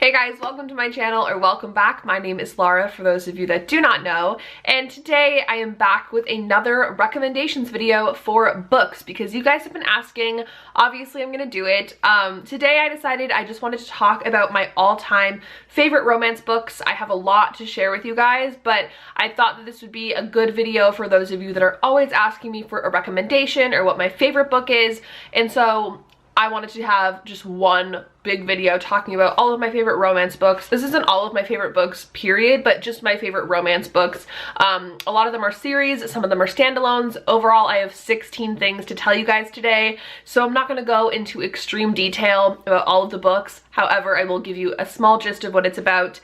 Hey guys, welcome to my channel, or welcome back. My name is Laura, for those of you that do not know, and today I am back with another recommendations video for books because you guys have been asking. Obviously I'm gonna do it. Today I decided I just wanted to talk about my all-time favorite romance books. I have a lot to share with you guys, but I thought that this would be a good video for those of you that are always asking me for a recommendation or what my favorite book is, and so I wanted to have just one big video talking about all of my favorite romance books. This isn't all of my favorite books, period, but just my favorite romance books. A lot of them are series, some of them are standalones. Overall, I have 16 things to tell you guys today, so I'm not going to go into extreme detail about all of the books. However, I will give you a small gist of what it's about.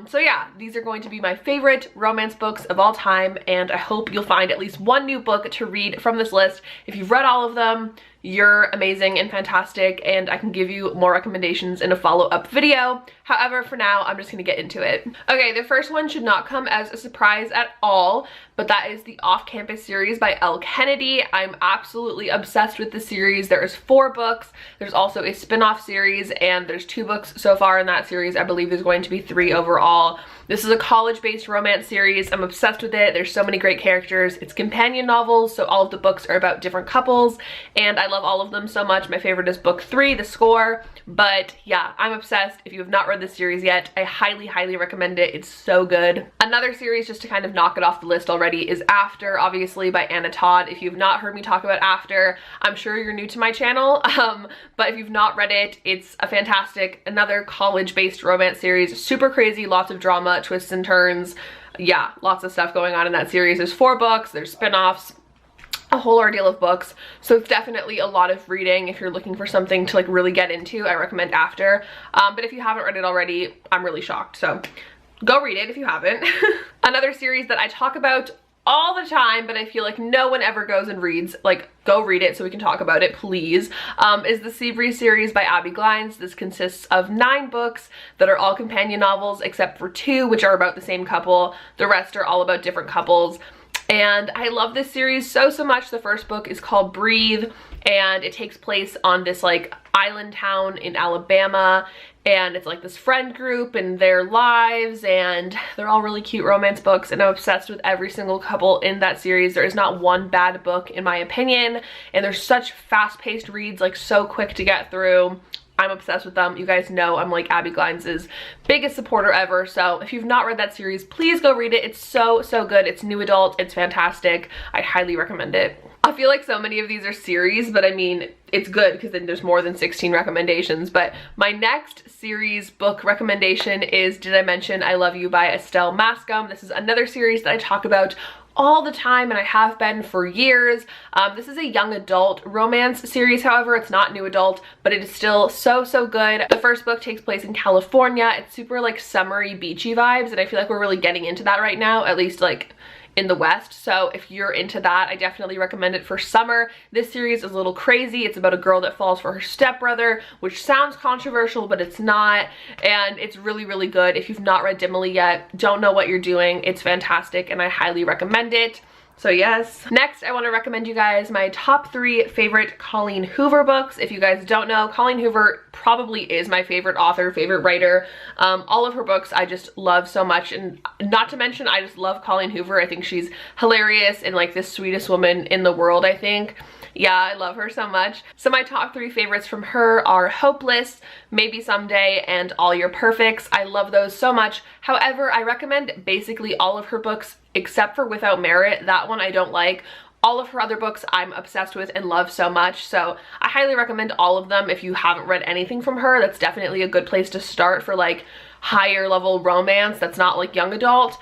So yeah, these are going to be my favorite romance books of all time, and I hope you'll find at least one new book to read from this list. If you've read all of them, you're amazing and fantastic, and I can give you more recommendations in a follow-up video. However, for now, I'm just gonna get into it. Okay, the first one should not come as a surprise at all, but that is the Off Campus series by Elle Kennedy. I'm absolutely obsessed with the series. There is 4 books. There's also a spin-off series, and there's 2 books so far in that series. I believe there's going to be 3 overall. This is a college-based romance series. I'm obsessed with it. There's so many great characters. It's companion novels, so all of the books are about different couples, and I love all of them so much. My favorite is book 3, The Score, but yeah, I'm obsessed. If you have not read this series yet, I highly recommend it. It's so good. Another series, just to kind of knock it off the list already, is After, obviously by Anna Todd. If you've not heard me talk about After, I'm sure you're new to my channel, but if you've not read it, it's a fantastic, another college-based romance series. Super crazy, lots of drama, twists and turns. Yeah, lots of stuff going on in that series. There's 4 books, there's spin-offs, a whole ordeal of books, so it's definitely a lot of reading. If you're looking for something to like really get into, I recommend After. But if you haven't read it already, I'm really shocked, so go read it if you haven't. Another series that I talk about all the time, but I feel like no one ever goes and reads, like, go read it so we can talk about it, please, is the Seabury series by Abby Glines. This consists of 9 books that are all companion novels, except for 2, which are about the same couple. The rest are all about different couples. And I love this series so much. The first book is called Breathe, and it takes place on this like island town in Alabama, and it's like this friend group and their lives, and they're all really cute romance books, and I'm obsessed with every single couple in that series. There is not one bad book in my opinion, and they're such fast-paced reads, like so quick to get through. I'm obsessed with them. You guys know I'm like Abby Glines' biggest supporter ever, so if you've not read that series, please go read it. It's so good. It's new adult. It's fantastic. I highly recommend it. I feel like so many of these are series, but I mean, it's good because then there's more than 16 recommendations. But my next series book recommendation is Did I Mention I Love You by Estelle Mascom. This is another series that I talk about all the time, and I have been for years. This is a young adult romance series, however, it's not new adult, but it is still so good. The first book takes place in California. It's super like summery, beachy vibes, and I feel like we're really getting into that right now, at least like in the West. So if you're into that, I definitely recommend it for summer. This series is a little crazy. It's about a girl that falls for her stepbrother, which sounds controversial, but it's not, and it's really good. If you've not read Dimily yet, don't know what you're doing. It's fantastic, and I highly recommend it. So yes. Next, I want to recommend you guys my top 3 favorite Colleen Hoover books. If you guys don't know, Colleen Hoover probably is my favorite author, favorite writer. All of her books I just love so much, and not to mention I just love Colleen Hoover. I think she's hilarious and like the sweetest woman in the world, I think. Yeah, I love her so much. So my top 3 favorites from her are Hopeless, Maybe Someday, and All Your Perfects. I love those so much. However, I recommend basically all of her books except for Without Merit. That one I don't like. All of her other books I'm obsessed with and love so much, so I highly recommend all of them. If you haven't read anything from her, that's definitely a good place to start for like higher level romance that's not like young adult.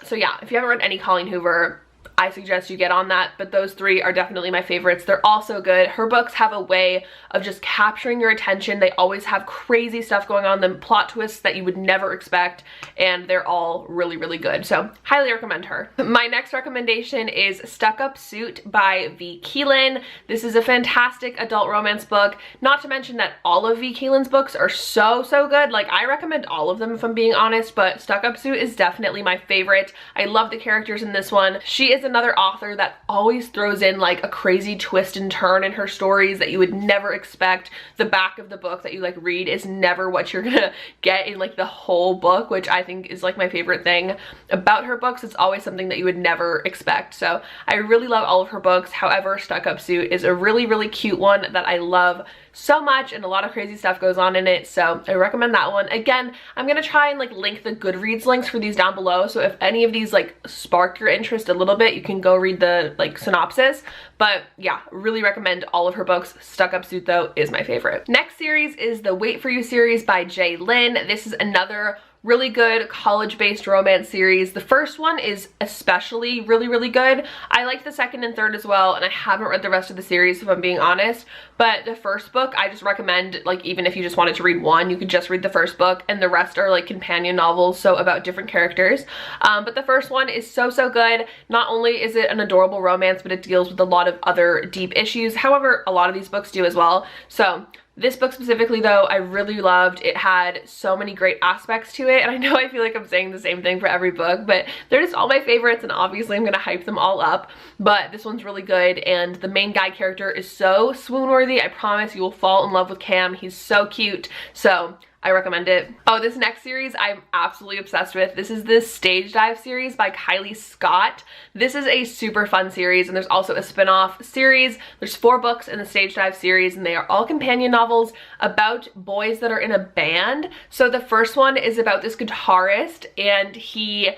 So yeah, if you haven't read any Colleen Hoover, I suggest you get on that, but those 3 are definitely my favorites. They're all so good. Her books have a way of just capturing your attention. They always have crazy stuff going on, the plot twists that you would never expect, and they're all really good, so highly recommend her. My next recommendation is Stuck Up Suit by V. Keelan. This is a fantastic adult romance book, not to mention that all of V. Keelan's books are so good. Like, I recommend all of them if I'm being honest, but Stuck Up Suit is definitely my favorite. I love the characters in this one. She is an another author that always throws in like a crazy twist and turn in her stories that you would never expect. The back of the book that you like read is never what you're gonna get in like the whole book, which I think is like my favorite thing about her books. It's always something that you would never expect. So I really love all of her books. However, Stuck Up Suit is a really, really cute one that I love so much, and a lot of crazy stuff goes on in it, so I recommend that one. Again, I'm gonna try and like link the Goodreads links for these down below, so if any of these like spark your interest a little bit, you can go read the like synopsis. But yeah, really recommend all of her books. Stuck Up Suit though is my favorite. Next series is the Wait For You series by J. Lynn. This is another really good college-based romance series. The first one is especially really, really good. I liked the second and third as well, and I haven't read the rest of the series if I'm being honest, but the first book I just recommend, like even if you just wanted to read one, you could just read the first book, and the rest are like companion novels, so about different characters. But the first one is so, so good. Not only is it an adorable romance, but it deals with a lot of other deep issues. However, a lot of these books do as well. So this book specifically though, I really loved. It had so many great aspects to it, and I know I feel like I'm saying the same thing for every book, but they're just all my favorites, and obviously I'm gonna hype them all up. But this one's really good, and the main guy character is so swoon-worthy. I promise you will fall in love with Cam. He's so cute, so I recommend it. Oh, this next series I'm absolutely obsessed with. This is the Stage Dive series by Kylie Scott. This is a super fun series, and there's also a spin-off series. There's 4 books in the Stage Dive series, and they are all companion novels about boys that are in a band. So the first one is about this guitarist, and he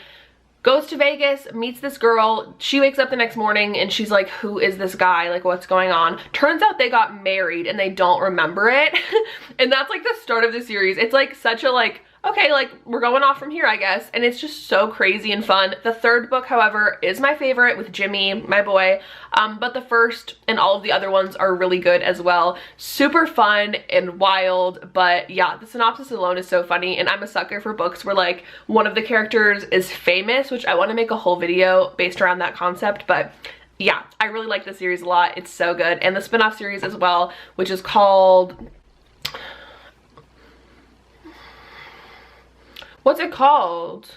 goes to Vegas, meets this girl. She wakes up the next morning and she's like, who is this guy? Like, what's going on? Turns out they got married and they don't remember it. And that's like the start of the series. It's like such a like, okay, like we're going off from here, I guess. And it's just so crazy and fun. The third book, however, is my favorite with Jimmy, my boy. But the first and all of the other ones are really good as well. Super fun and wild, but yeah, the synopsis alone is so funny, and I'm a sucker for books where like one of the characters is famous, which I want to make a whole video based around that concept. But yeah, I really like the series a lot. It's so good. And the spin-off series as well, which is called, what's it called?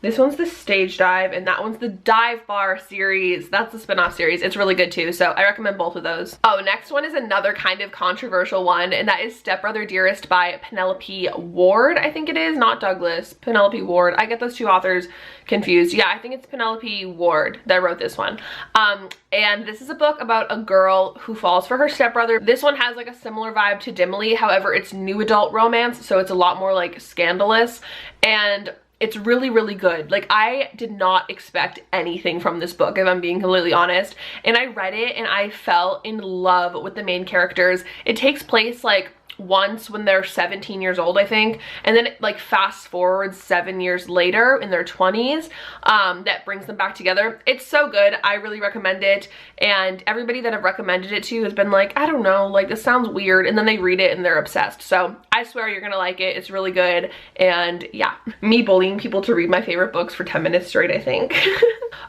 This one's the Stage Dive, and that one's the Dive Bar series. That's the spin-off series. It's really good too, so I recommend both of those. Oh, next one is another kind of controversial one, and that is Step Brother Dearest by Penelope Ward, I think it is, not Douglas. Penelope Ward. I get those two authors confused. Yeah, I think it's Penelope Ward that wrote this one. And this is a book about a girl who falls for her stepbrother. This one has like a similar vibe to Dimly, however, it's new adult romance, so it's a lot more like scandalous, and it's really, really good. Like, I did not expect anything from this book, if I'm being completely honest. And I read it and I fell in love with the main characters. It takes place like once when they're 17 years old, I think, and then it, like fast forward 7 years later in their 20s, that brings them back together. It's so good. I really recommend it, and everybody that I've recommended it to has been like, I don't know, like this sounds weird, and then they read it and they're obsessed. So I swear you're gonna like it. It's really good. And yeah, me bullying people to read my favorite books for 10 minutes straight, I think.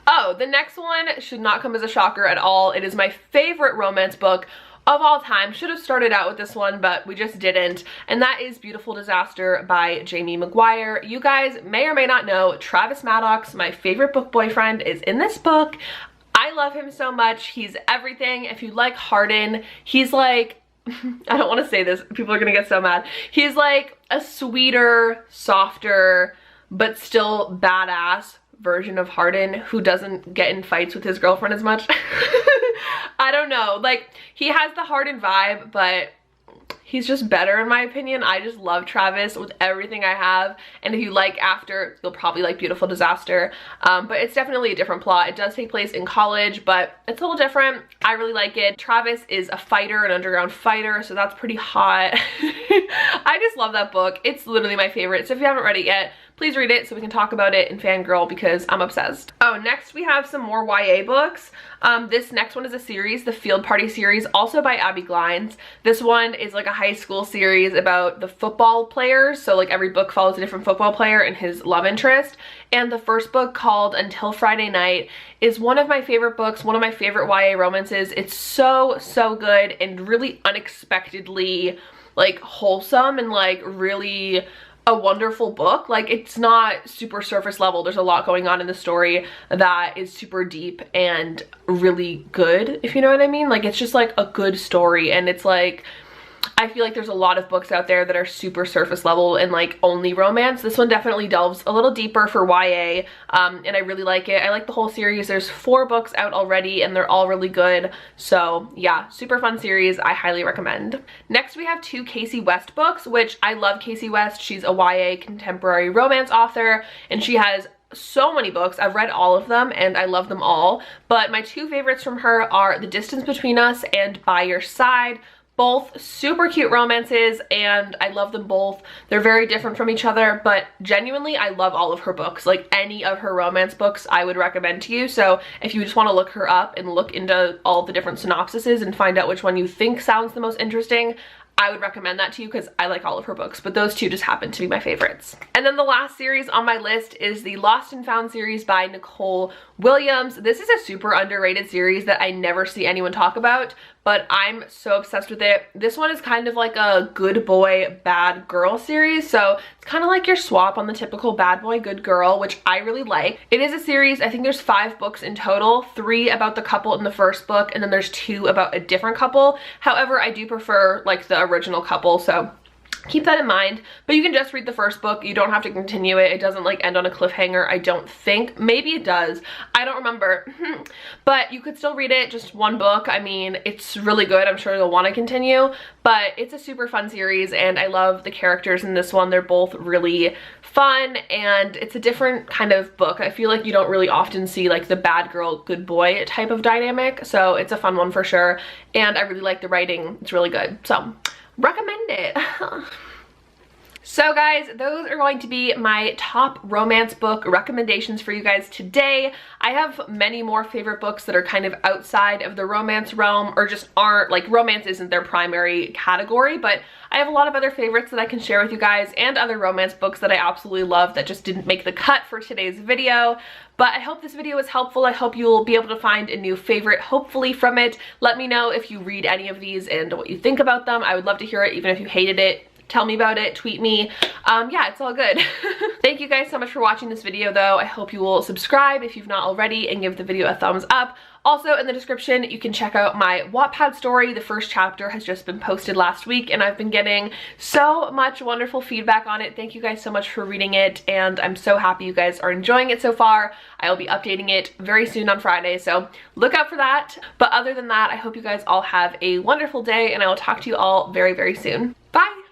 Oh, the next one should not come as a shocker at all. It is my favorite romance book of all time. Should have started out with this one, but we just didn't. And that is Beautiful Disaster by Jamie McGuire. You guys may or may not know, Travis Maddox, my favorite book boyfriend, is in this book. I love him so much. He's everything. If you like Hardin, he's like, I don't want to say this, people are gonna get so mad. He's like a sweeter, softer, but still badass version of Hardin who doesn't get in fights with his girlfriend as much. I don't know, like he has the Hardin vibe, but he's just better in my opinion. I just love Travis with everything I have, and if you like After, you'll probably like Beautiful Disaster. But it's definitely a different plot. It does take place in college, but it's a little different. I really like it. Travis is a fighter, an underground fighter, so that's pretty hot. I just love that book. It's literally my favorite, so if you haven't read it yet, please read it so we can talk about it and fangirl because I'm obsessed. Oh, next we have some more YA books. This next one is a series, the Field Party series, also by Abby Glines. This one is like a high school series about the football players. So like every book follows a different football player and his love interest. And the first book, called Until Friday Night, is one of my favorite books, one of my favorite YA romances. It's so, so good and really unexpectedly like wholesome and like really a wonderful book. Like, it's not super surface level. There's a lot going on in the story that is super deep and really good, if you know what I mean. Like, it's just like a good story, and it's like, I feel like there's a lot of books out there that are super surface level and like only romance. This one definitely delves a little deeper for YA, and I really like it. I like the whole series. There's 4 books out already and they're all really good. So yeah, super fun series. I highly recommend. Next we have 2 Casey West books, which I love Casey West. She's a YA contemporary romance author and she has so many books. I've read all of them and I love them all, but my 2 favorites from her are The Distance Between Us and By Your Side. Both super cute romances and I love them both. They're very different from each other, but genuinely I love all of her books. Like, any of her romance books I would recommend to you. So if you just want to look her up and look into all the different synopsises and find out which one you think sounds the most interesting, I would recommend that to you because I like all of her books, but those 2 just happen to be my favorites. And then the last series on my list is the Lost and Found series by Nicole Williams. This is a super underrated series that I never see anyone talk about, but I'm so obsessed with it. This one is kind of like a good boy, bad girl series, so it's kind of like your swap on the typical bad boy, good girl, which I really like. It is a series, I think there's 5 books in total, 3 about the couple in the first book, and then there's 2 about a different couple. However, I do prefer like the original couple, so keep that in mind. But you can just read the first book. You don't have to continue it. It doesn't like end on a cliffhanger, I don't think. Maybe it does. I don't remember. But you could still read it, just one book. I mean, it's really good. I'm sure you'll want to continue. But it's a super fun series and I love the characters in this one. They're both really fun and it's a different kind of book. I feel like you don't really often see like the bad girl, good boy type of dynamic. So it's a fun one for sure. And I really like the writing. It's really good. So recommend it. So guys, those are going to be my top romance book recommendations for you guys today. I have many more favorite books that are kind of outside of the romance realm, or just aren't, like, romance isn't their primary category, but I have a lot of other favorites that I can share with you guys and other romance books that I absolutely love that just didn't make the cut for today's video. But I hope this video was helpful. I hope you'll be able to find a new favorite, hopefully, from it. Let me know if you read any of these and what you think about them. I would love to hear it, even if you hated it. Tell me about it, tweet me. Yeah, it's all good. Thank you guys so much for watching this video though. I hope you will subscribe if you've not already and give the video a thumbs up. Also, in the description, you can check out my Wattpad story. The first chapter has just been posted last week and I've been getting so much wonderful feedback on it. Thank you guys so much for reading it and I'm so happy you guys are enjoying it so far. I'll be updating it very soon on Friday, so look out for that. But other than that, I hope you guys all have a wonderful day and I will talk to you all very, very soon. Bye!